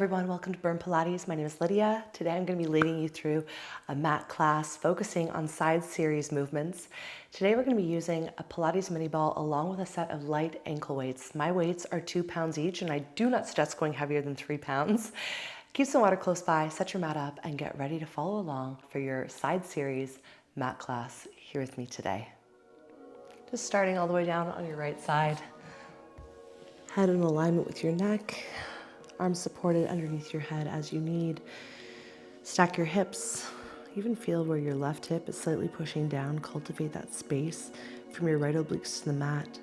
everyone, welcome to Burn Pilates. My name is Lydia. Today I'm going to be leading you through a mat class focusing on side series movements. Today we're going to be using a Pilates mini ball along with a set of light ankle weights. My weights are 2 pounds each and I do not suggest going heavier than 3 pounds. Keep some water close by, set your mat up, and get ready to follow along for your side series mat class here with me today. Just starting all the way down on your right side. Head in alignment with your neck. Arms supported underneath your head as you need. Stack your hips. Even feel where your left hip is slightly pushing down. Cultivate that space from your right obliques to the mat.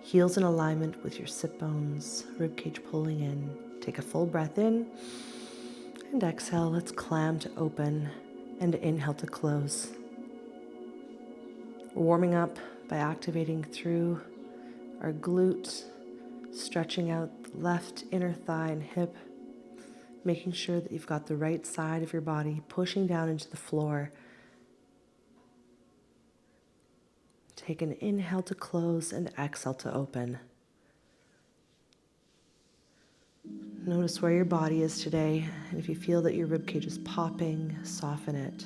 Heels in alignment with your sit bones. Ribcage pulling in. Take a full breath in. And exhale. Let's clam to open and inhale to close. We're warming up by activating through our glutes. Stretching out the left inner thigh and hip, making sure that you've got the right side of your body pushing down into the floor. Take an inhale to close and exhale to open. Notice where your body is today, and if you feel that your ribcage is popping, soften it.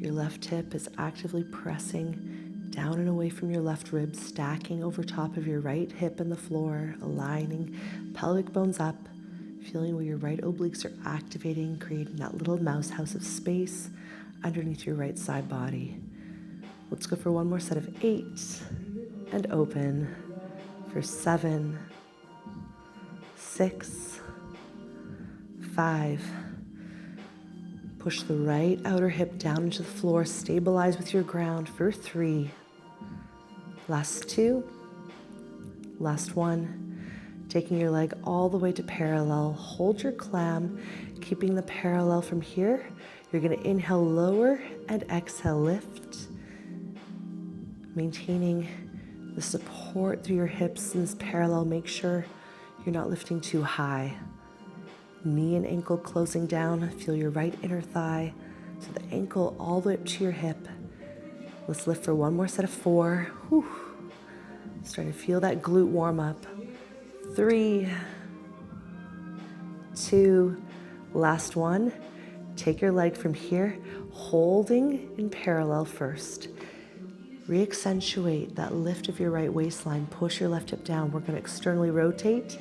Your left hip is actively pressing down and away from your left rib, stacking over top of your right hip in the floor, aligning pelvic bones up, feeling where your right obliques are activating, creating that little mouse house of space underneath your right side body. Let's go for one more set of 8 and open for 7, 6, 5. Push the right outer hip down into the floor, stabilize with your ground for 3. Last 2, last 1, taking your leg all the way to parallel. Hold your clam, keeping the parallel from here. You're going to inhale, lower, and exhale, lift. Maintaining the support through your hips in this parallel. Make sure you're not lifting too high. Knee and ankle closing down. Feel your right inner thigh. So the ankle all the way up to your hip. Let's lift for one more set of 4. Whew. Starting to feel that glute warm up. 3, 2, last 1. Take your leg from here, holding in parallel first. Re-accentuate that lift of your right waistline. Push your left hip down. We're going to externally rotate.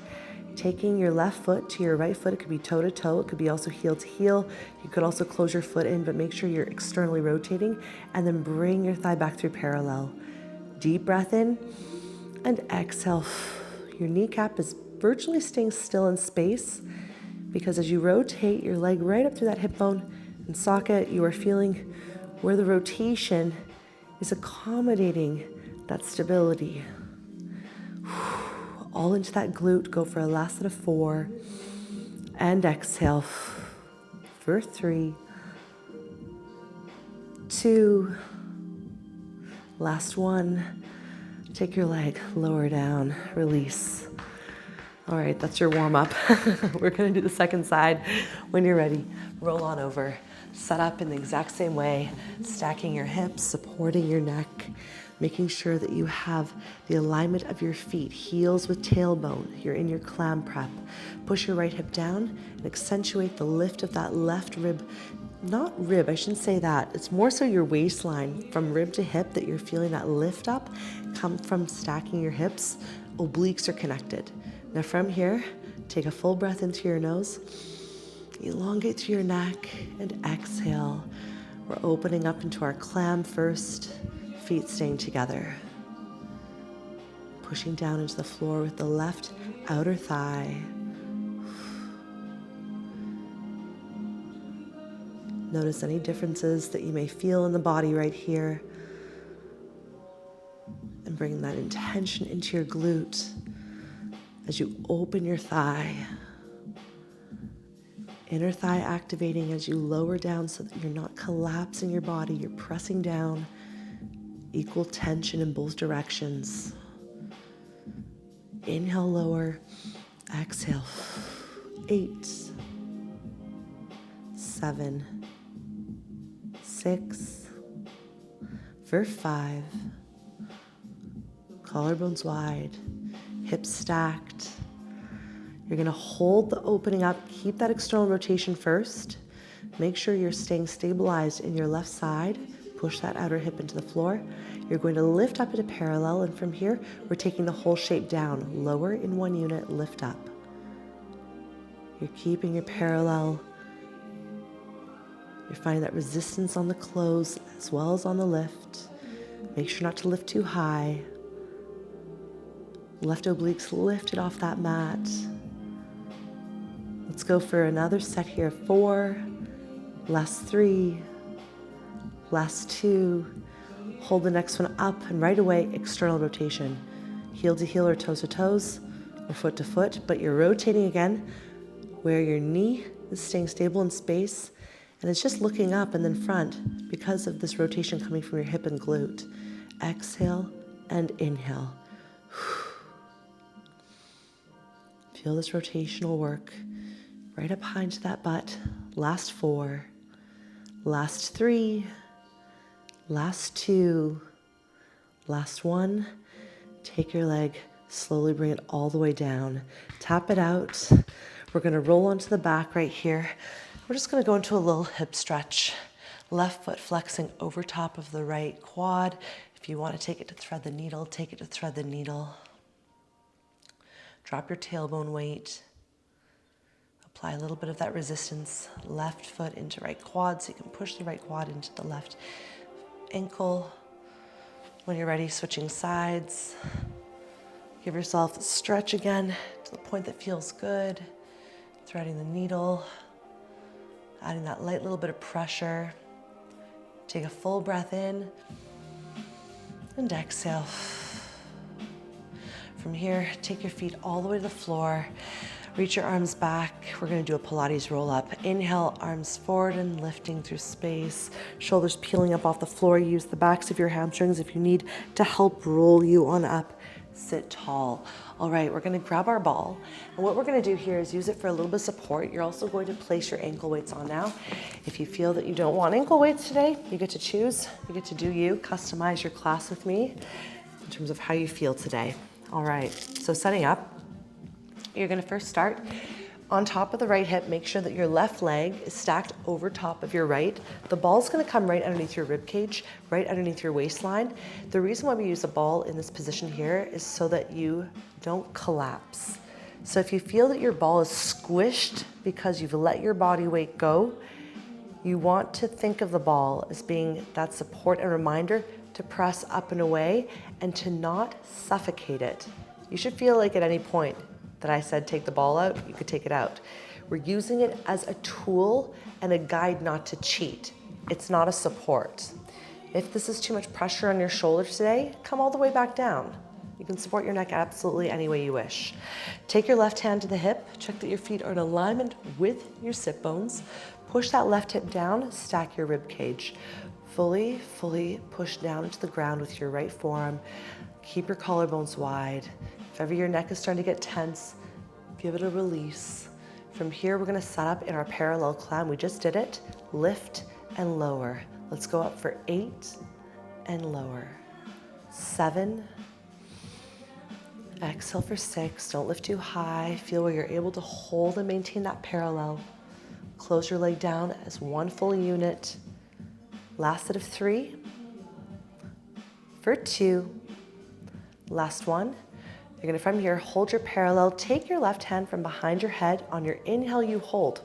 Taking your left foot to your right foot. It could be toe to toe. It could be also heel to heel. You could also close your foot in, but make sure you're externally rotating. And then bring your thigh back through parallel. Deep breath in and exhale. Your kneecap is virtually staying still in space because as you rotate your leg right up through that hip bone and socket, you are feeling where the rotation is accommodating that stability. All into that glute. Go for a last set of 4 and exhale for 3, 2, last 1. Take your leg lower down, release. All right, that's your warm up. We're gonna do the second side. When you're ready, roll on over. Set up in the exact same way, stacking your hips, supporting your neck, making sure that you have the alignment of your feet, heels with tailbone. You're in your clam prep. Push your right hip down and accentuate the lift of that left rib. Not rib, I shouldn't say that. It's more so your waistline from rib to hip that you're feeling that lift up come from stacking your hips. Obliques are connected. Now from here, take a full breath into your nose. Elongate through your neck and exhale. We're opening up into our clam first, feet staying together. Pushing down into the floor with the left outer thigh. Notice any differences that you may feel in the body right here. And bring that intention into your glute as you open your thigh. Inner thigh activating as you lower down so that you're not collapsing your body, you're pressing down. Equal tension in both directions. Inhale, lower, exhale. 8, 7, 6, for 5. Collarbones wide, hips stacked. You're gonna hold the opening up, keep that external rotation first. Make sure you're staying stabilized in your left side. Push that outer hip into the floor. You're going to lift up into parallel, and from here, we're taking the whole shape down. Lower in one unit, lift up. You're keeping your parallel. You're finding that resistance on the close as well as on the lift. Make sure not to lift too high. Left obliques lifted off that mat. Let's go for another set here. 4, last 3, last 2. Hold the next one up, and right away, external rotation. Heel to heel or toes to toes or foot to foot, but you're rotating again where your knee is staying stable in space, and it's just looking up and then front because of this rotation coming from your hip and glute. Exhale and inhale. Feel this rotational work right up high into that butt. Last 4, last 3, last 2, last 1. Take your leg, slowly bring it all the way down. Tap it out. We're gonna roll onto the back right here. We're just gonna go into a little hip stretch. Left foot flexing over top of the right quad. If you wanna take it to thread the needle, take it to thread the needle. Drop your tailbone weight. Apply a little bit of that resistance. Left foot into right quad, so you can push the right quad into the left ankle. When you're ready, switching sides. Give yourself a stretch again to the point that feels good. Threading the needle. Adding that light little bit of pressure. Take a full breath in and exhale. From here, take your feet all the way to the floor. Reach your arms back. We're gonna do a Pilates roll up. Inhale, arms forward and lifting through space. Shoulders peeling up off the floor. Use the backs of your hamstrings if you need to help roll you on up. Sit tall. All right, we're gonna grab our ball. And what we're gonna do here is use it for a little bit of support. You're also going to place your ankle weights on now. If you feel that you don't want ankle weights today, you get to choose. You get to do you, customize your class with me in terms of how you feel today. All right, so setting up, you're gonna first start on top of the right hip. Make sure that your left leg is stacked over top of your right. The ball's gonna come right underneath your rib cage, right underneath your waistline. The reason why we use a ball in this position here is so that you don't collapse. So if you feel that your ball is squished because you've let your body weight go, you want to think of the ball as being that support and reminder to press up and away and to not suffocate it. You should feel like at any point that I said take the ball out, you could take it out. We're using it as a tool and a guide not to cheat. It's not a support. If this is too much pressure on your shoulders today, come all the way back down. You can support your neck absolutely any way you wish. Take your left hand to the hip, check that your feet are in alignment with your sit bones. Push that left hip down, stack your rib cage. Fully push down into the ground with your right forearm. Keep your collarbones wide. If ever your neck is starting to get tense, give it a release. From here, we're gonna set up in our parallel climb. We just did it. Lift and lower. Let's go up for 8 and lower. 7. Exhale for 6. Don't lift too high. Feel where you're able to hold and maintain that parallel. Close your leg down as one full unit. Last set of 3. For 2. Last one. You're gonna, from here, hold your parallel. Take your left hand from behind your head. On your inhale, you hold.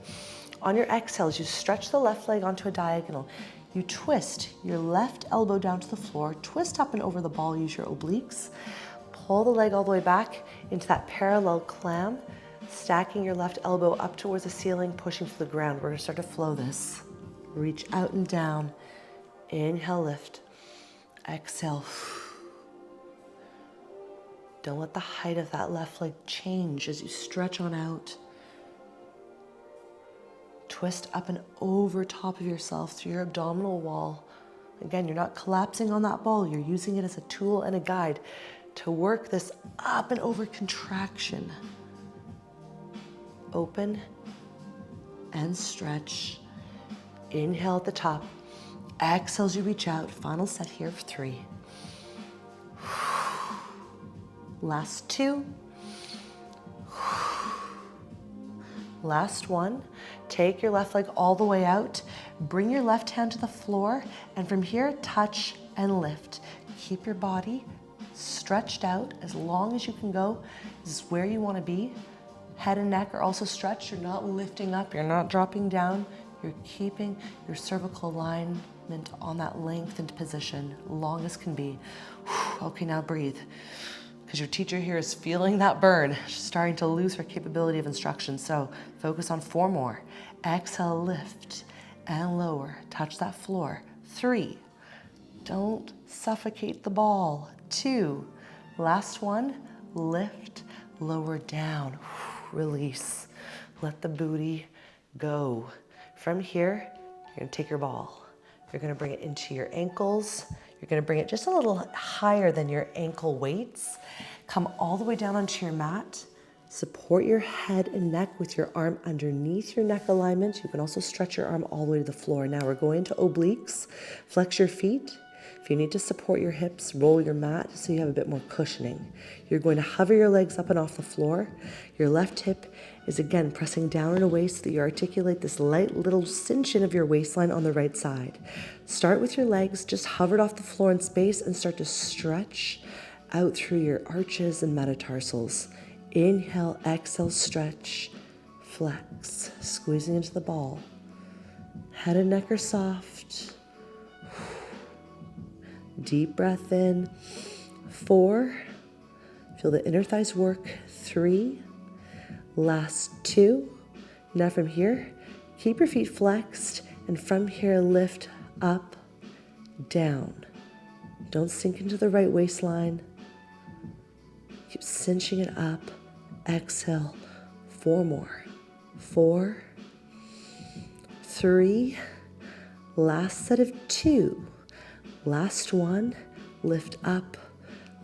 On your exhales, you stretch the left leg onto a diagonal. You twist your left elbow down to the floor. Twist up and over the ball. Use your obliques. Pull the leg all the way back into that parallel clam. Stacking your left elbow up towards the ceiling, pushing to the ground. We're gonna start to flow this. Reach out and down. Inhale, lift. Exhale. Don't let the height of that left leg change as you stretch on out. Twist up and over top of yourself through your abdominal wall. Again, you're not collapsing on that ball. You're using it as a tool and a guide to work this up and over contraction. Open and stretch. Inhale at the top. Exhale as you reach out. Final set here for 3. Last 2. Last one. Take your left leg all the way out. Bring your left hand to the floor, and from here, touch and lift. Keep your body stretched out as long as you can go. This is where you want to be. Head and neck are also stretched. You're not lifting up. You're not dropping down. You're keeping your cervical alignment on that lengthened position, long as can be. Okay, now breathe. Because your teacher here is feeling that burn. She's starting to lose her capability of instruction. So focus on 4 more. Exhale, lift and lower. Touch that floor. 3. Don't suffocate the ball. 2. Last one. Lift, lower down. Release. Let the booty go. From here, you're gonna take your ball. You're gonna bring it into your ankles. You're gonna bring it just a little higher than your ankle weights. Come all the way down onto your mat. Support your head and neck with your arm underneath your neck alignment. You can also stretch your arm all the way to the floor. Now we're going to obliques. Flex your feet. If you need to support your hips, roll your mat so you have a bit more cushioning. You're going to hover your legs up and off the floor. Your left hip is again pressing down and away so that you articulate this light little cinch in of your waistline on the right side. Start with your legs just hovered off the floor in space and start to stretch out through your arches and metatarsals. Inhale, exhale, stretch, flex, squeezing into the ball. Head and neck are soft. Deep breath in. 4. Feel the inner thighs work. 3. Last 2. Now from here, keep your feet flexed, and from here, lift up, down. Don't sink into the right waistline. Keep cinching it up. Exhale. 4 more. 4. 3. Last set of 2. Last one. Lift up,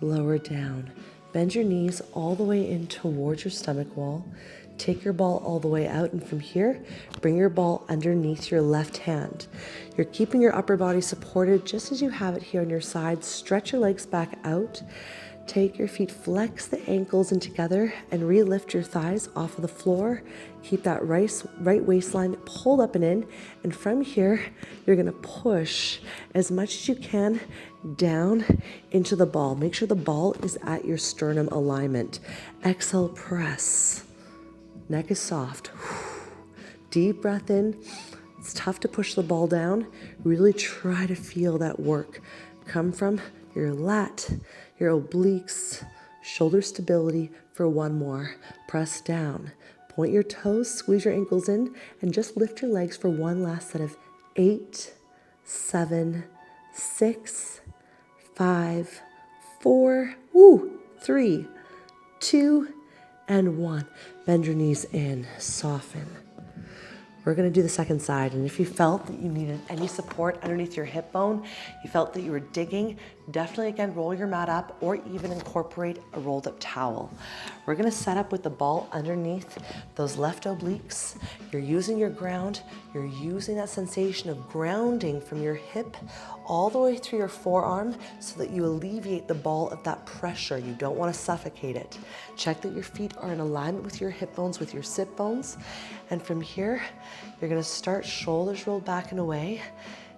lower down. Bend your knees all the way in towards your stomach wall. Take your ball all the way out, and from here, bring your ball underneath your left hand. You're keeping your upper body supported just as you have it here on your side. Stretch your legs back out. Take your feet, flex the ankles in together, and re-lift your thighs off of the floor. Keep that right waistline pulled up and in. And from here, you're gonna push as much as you can down into the ball. Make sure the ball is at your sternum alignment. Exhale, press. Neck is soft. Deep breath in. It's tough to push the ball down. Really try to feel that work come from your lat, your obliques, shoulder stability for 1 more. Press down. Point your toes, squeeze your ankles in, and just lift your legs for 1 last set of 8, 7, 6, 5, 4, 3, 2, and 1. Bend your knees in, soften. We're gonna do the second side, and if you felt that you needed any support underneath your hip bone, you felt that you were digging, definitely again roll your mat up or even incorporate a rolled up towel. We're gonna set up with the ball underneath those left obliques. You're using your ground, you're using that sensation of grounding from your hip all the way through your forearm so that you alleviate the ball of that pressure. You don't wanna suffocate it. Check that your feet are in alignment with your hip bones, with your sit bones. And from here, you're gonna start shoulders rolled back and away.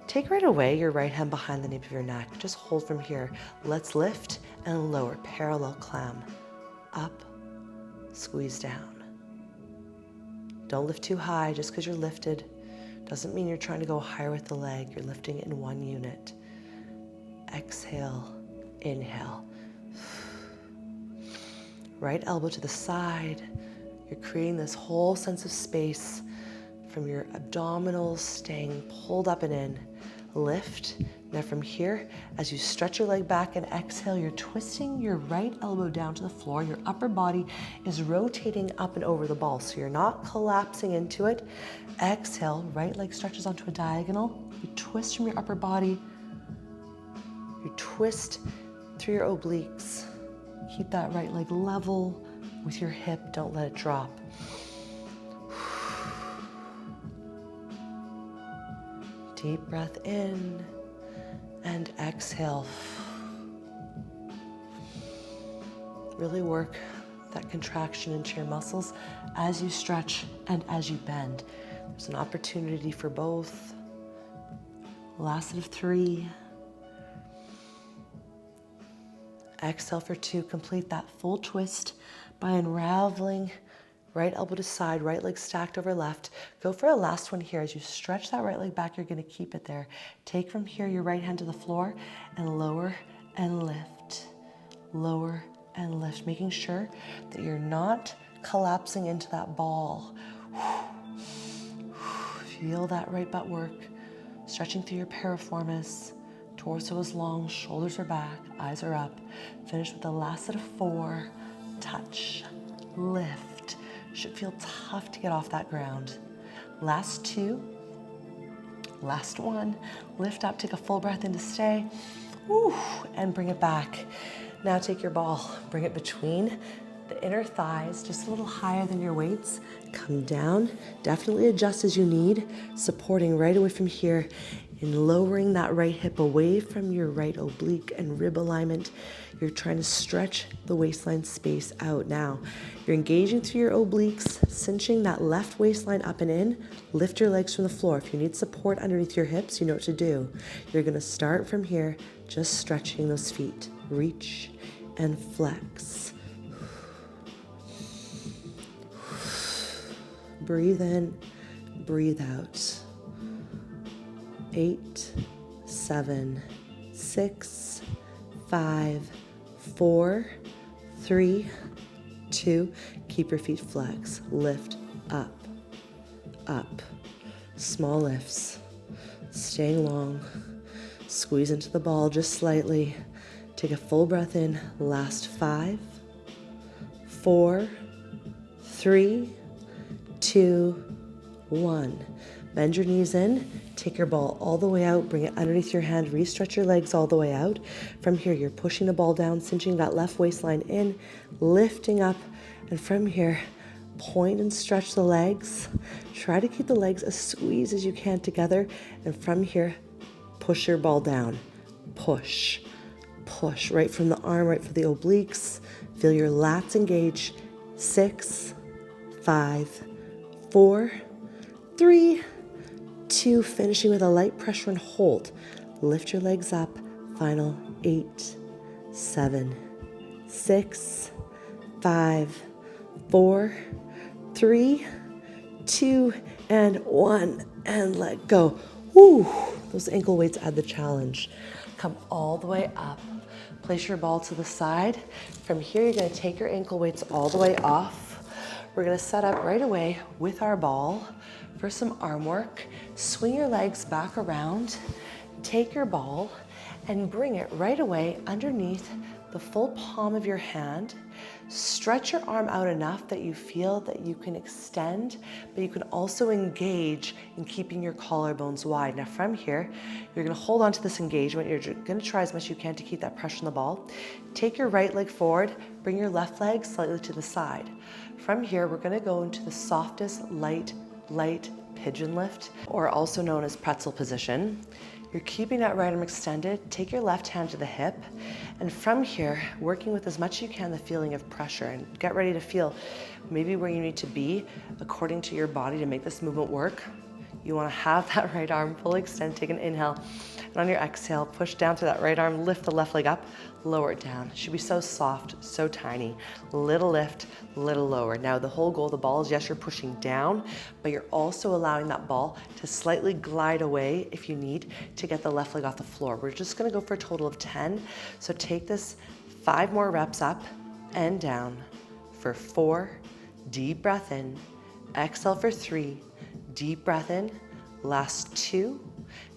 Take right away your right hand behind the nape of your neck. Just hold from here. Let's lift and lower, parallel clam. Up, squeeze down. Don't lift too high. Just because you're lifted doesn't mean you're trying to go higher with the leg. You're lifting it in 1 unit. Exhale, inhale. Right elbow to the side. You're creating this whole sense of space from your abdominals staying pulled up and in. Lift. Now from here, as you stretch your leg back and exhale, you're twisting your right elbow down to the floor. Your upper body is rotating up and over the ball, so you're not collapsing into it. Exhale, right leg stretches onto a diagonal. You twist from your upper body. You twist through your obliques. Keep that right leg level with your hip. Don't let it drop. Deep breath in and exhale. Really work that contraction into your muscles as you stretch and as you bend. There's an opportunity for both. Last set of 3. Exhale for 2. Complete that full twist by unraveling right elbow to side, right leg stacked over left. Go for a last one here. As you stretch that right leg back, you're going to keep it there. Take from here your right hand to the floor and lower and lift. Lower and lift, making sure that you're not collapsing into that ball. Feel that right butt work, stretching through your piriformis. Torso is long, shoulders are back, eyes are up. Finish with the last set of 4. Touch, lift. Should feel tough to get off that ground. Last 2. Last 1. Lift up, take a full breath in to stay. Woo, and bring it back. Now take your ball, bring it between the inner thighs, just a little higher than your weights. Come down, definitely adjust as you need, supporting right away from here in lowering that right hip away from your right oblique and rib alignment. You're trying to stretch the waistline space out. Now, you're engaging through your obliques, cinching that left waistline up and in. Lift your legs from the floor. If you need support underneath your hips, you know what to do. You're gonna start from here, just stretching those feet. Reach and flex. Breathe in, breathe out. 8, 7, 6, 5, 4, 3, 2. Keep your feet flexed. Lift up, up. Small lifts. Staying long. Squeeze into the ball just slightly. Take a full breath in. Last 5, 4, 3, 2, 1. Bend your knees in. Take your ball all the way out. Bring it underneath your hand. Re-stretch your legs all the way out. From here, you're pushing the ball down, cinching that left waistline in, lifting up. And from here, point and stretch the legs. Try to keep the legs as squeezed as you can together. And from here, push your ball down. Push, push. Right from the arm, right for the obliques. Feel your lats engage. 6, 5, 4, 3, 2. Finishing with a light pressure and hold. Lift your legs up. Final 8, 7, 6, 5, 4, 3, 2, and 1. And let go. Woo! Those ankle weights add the challenge. Come all the way up. Place your ball to the side. From here, you're going to take your ankle weights all the way off. We're going to set up right away with our ball for some arm work. Swing your legs back around. Take your ball and bring it right away underneath the full palm of your hand. Stretch your arm out enough that you feel that you can extend, but you can also engage in keeping your collarbones wide. Now from here, you're gonna hold on to this engagement. You're gonna try as much as you can to keep that pressure on the ball. Take your right leg forward, bring your left leg slightly to the side. From here, we're gonna go into the softest, light pigeon lift, or also known as pretzel position. You're keeping that right arm extended. Take your left hand to the hip. And from here, working with as much as you can the feeling of pressure, and get ready to feel maybe where you need to be according to your body to make this movement work. You want to have that right arm fully extended. Take an inhale. And on your exhale, push down through that right arm, lift the left leg up, lower it down. It should be so soft, so tiny. Little lift, little lower. Now the whole goal of the ball is, yes, you're pushing down, but you're also allowing that ball to slightly glide away if you need to get the left leg off the floor. We're just gonna go for a total of 10. So take this 5 more reps up and down for 4, deep breath in, exhale for 3, deep breath in, last 2.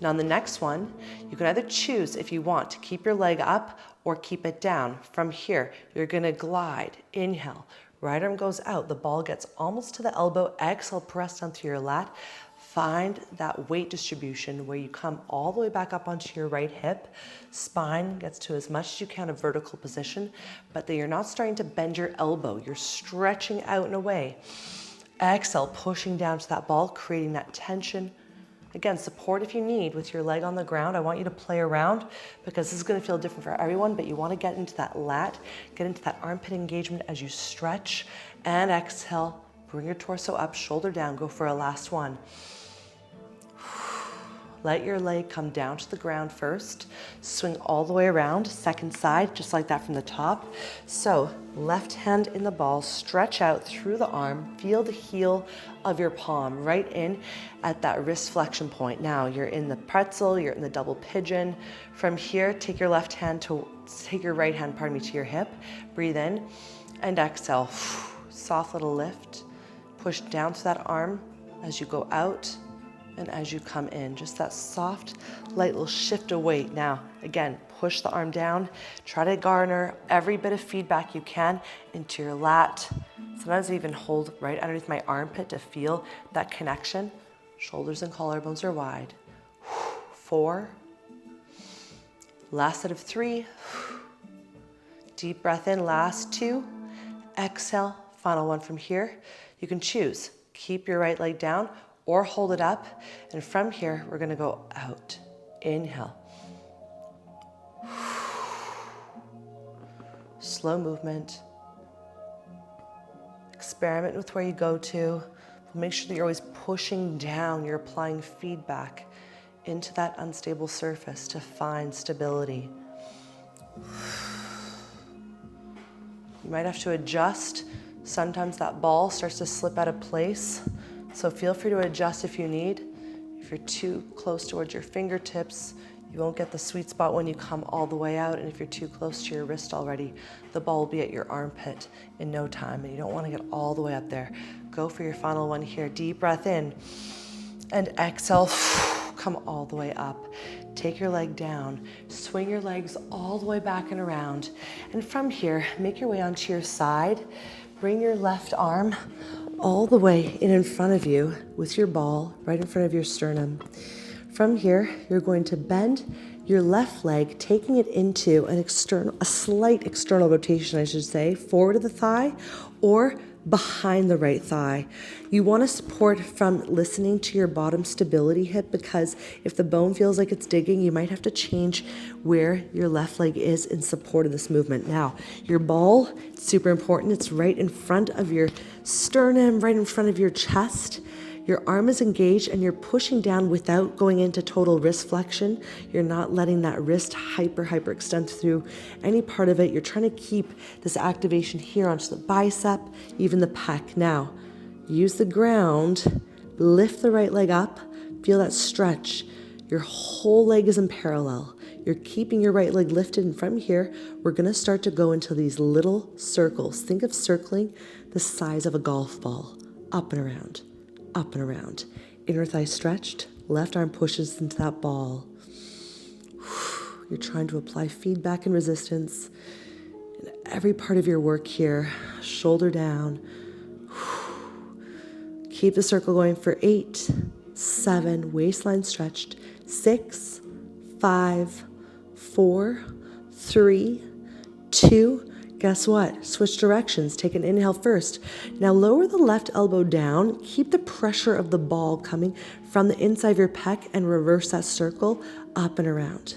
Now on the next one, you can either choose if you want to keep your leg up or keep it down. From here, you're gonna glide, inhale, right arm goes out, the ball gets almost to the elbow, exhale, press down through your lat. Find that weight distribution where you come all the way back up onto your right hip, spine gets to as much as you can a vertical position, but that you're not starting to bend your elbow, you're stretching out and away. Exhale, pushing down to that ball, creating that tension Again, support if you need with your leg on the ground. I want you to play around because this is going to feel different for everyone, but you want to get into that lat, get into that armpit engagement as you stretch, and exhale. Bring your torso up, shoulder down. Go for a last one. Let your leg come down to the ground first. Swing all the way around, second side, just like that from the top. So left hand in the ball, stretch out through the arm, feel the heel of your palm right in at that wrist flexion point. Now you're in the pretzel, you're in the double pigeon. From here, take your right hand, to your hip. Breathe in and exhale. Soft little lift. Push down to that arm as you go out. And as you come in, just that soft, light little shift of weight. Now, again, push the arm down. Try to garner every bit of feedback you can into your lat. Sometimes I even hold right underneath my armpit to feel that connection. Shoulders and collarbones are wide. 4. Last set of 3. Deep breath in, last 2. Exhale, final one from here. You can choose. Keep your right leg down or hold it up. And from here, we're gonna go out. Inhale. Slow movement. Experiment with where you go to. Make sure that you're always pushing down. You're applying feedback into that unstable surface to find stability. You might have to adjust. Sometimes that ball starts to slip out of place. So feel free to adjust if you need. If you're too close towards your fingertips, you won't get the sweet spot when you come all the way out. And if you're too close to your wrist already, the ball will be at your armpit in no time. And you don't want to get all the way up there. Go for your final one here. Deep breath in and exhale. Come all the way up. Take your leg down. Swing your legs all the way back and around. And from here, make your way onto your side. Bring your left arm all the way in front of you with your ball right in front of your sternum. From here, you're going to bend your left leg, taking it into a slight external rotation, I should say, forward of the thigh or behind the right thigh. You want to support from listening to your bottom stability hip, because if the bone feels like it's digging, you might have to change where your left leg is in support of this movement. Now, your ball, it's super important. It's right in front of your sternum, right in front of your chest. Your arm is engaged and you're pushing down without going into total wrist flexion. You're not letting that wrist hyper extend through any part of it. You're trying to keep this activation here onto the bicep, even the pec. Now, use the ground, lift the right leg up, feel that stretch. Your whole leg is in parallel. You're keeping your right leg lifted, and from here, we're gonna start to go into these little circles. Think of circling the size of a golf ball, up and around. Up and around. Inner thigh stretched, left arm pushes into that ball. You're trying to apply feedback and resistance in every part of your work here. Shoulder down. Keep the circle going for 8, 7, waistline stretched, 6, 5, 4, 3, 2, guess what? Switch directions. Take an inhale first. Now lower the left elbow down. Keep the pressure of the ball coming from the inside of your pec and reverse that circle up and around.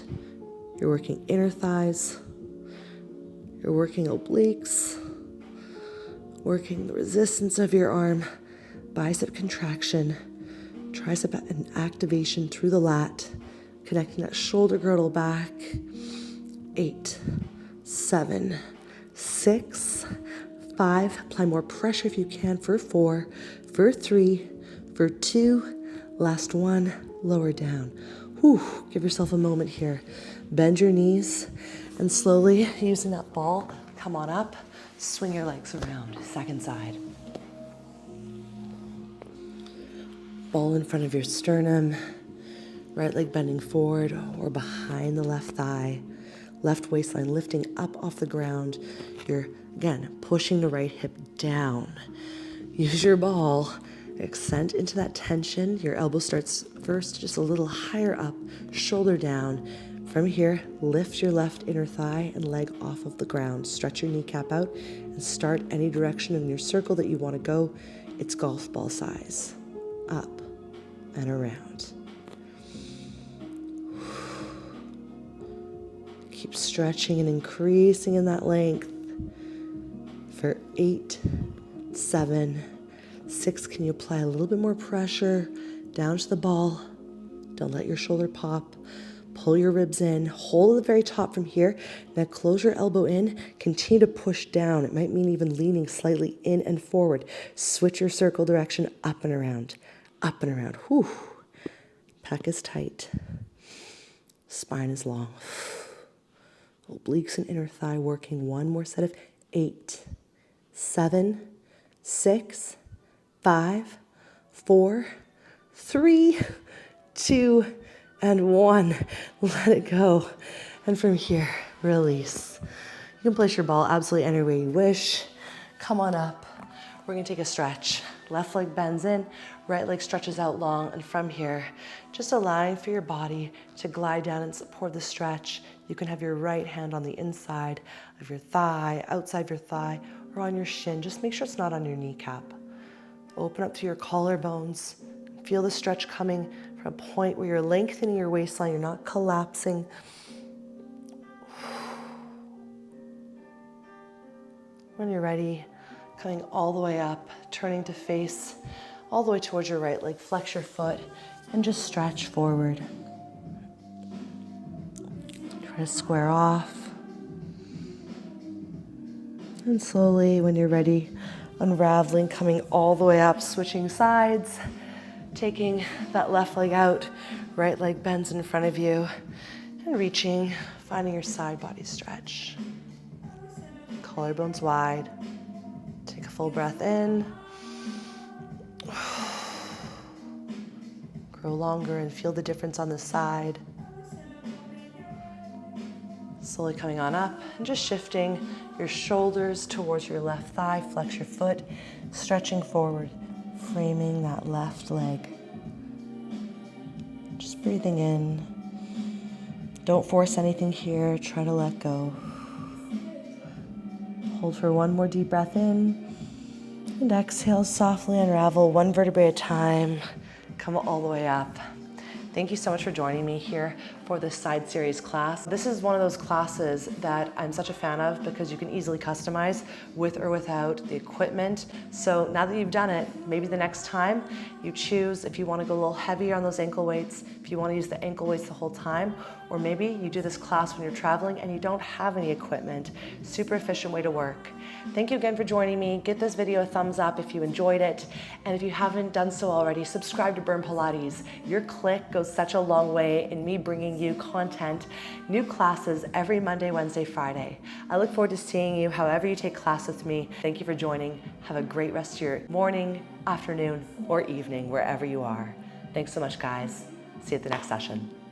You're working inner thighs. You're working obliques. Working the resistance of your arm. Bicep contraction. Tricep and activation through the lat. Connecting that shoulder girdle back. 8, 7, 6, 5, apply more pressure if you can for 4, for 3, for 2, last 1, lower down. Give yourself a moment here. Bend your knees and slowly, using that ball, come on up, swing your legs around, second side. Ball in front of your sternum, right leg bending forward or behind the left thigh. Left waistline lifting up off the ground. You're, again, pushing the right hip down. Use your ball, extend into that tension. Your elbow starts first just a little higher up, shoulder down. From here, lift your left inner thigh and leg off of the ground. Stretch your kneecap out and start any direction in your circle that you want to go. It's golf ball size. Up and around. Keep stretching and increasing in that length for 8, 7, 6. Can you apply a little bit more pressure down to the ball? Don't let your shoulder pop. Pull your ribs in. Hold at the very top from here. Now close your elbow in. Continue to push down. It might mean even leaning slightly in and forward. Switch your circle direction up and around. Up and around. Whew. Pec is tight. Spine is long. Obliques and inner thigh working. One more set of 8, 7, 6, 5, 4, 3, 2, and 1. Let it go. And from here, release. You can place your ball absolutely anywhere you wish. Come on up. We're gonna take a stretch. Left leg bends in, right leg stretches out long, and from here, just allowing for your body to glide down and support the stretch. You can have your right hand on the inside of your thigh, outside your thigh, or on your shin. Just make sure it's not on your kneecap. Open up to your collarbones. Feel the stretch coming from a point where you're lengthening your waistline, you're not collapsing. When you're ready, coming all the way up, turning to face all the way towards your right leg. Flex your foot and just stretch forward. Try to square off. And slowly, when you're ready, unraveling, coming all the way up, switching sides, taking that left leg out, right leg bends in front of you, and reaching, finding your side body stretch. Collarbones wide. Take a full breath in. Grow longer and feel the difference on the side. Slowly coming on up and just shifting your shoulders towards your left thigh. Flex your foot, stretching forward, framing that left leg. Just breathing in. Don't force anything here. Try to let go. Hold for one more deep breath in. And exhale, softly unravel one vertebrae at a time. Come all the way up. Thank you so much for joining me here for this side series class. This is one of those classes that I'm such a fan of because you can easily customize with or without the equipment. So now that you've done it, maybe the next time you choose if you want to go a little heavier on those ankle weights, if you want to use the ankle weights the whole time, or maybe you do this class when you're traveling and you don't have any equipment. Super efficient way to work. Thank you again for joining me. Give this video a thumbs up if you enjoyed it. And if you haven't done so already, subscribe to Burn Pilates. Your click goes such a long way in me bringing you content, new classes every Monday, Wednesday, Friday. I look forward to seeing you however you take class with me. Thank you for joining. Have a great rest of your morning, afternoon, or evening, wherever you are. Thanks so much, guys. See you at the next session.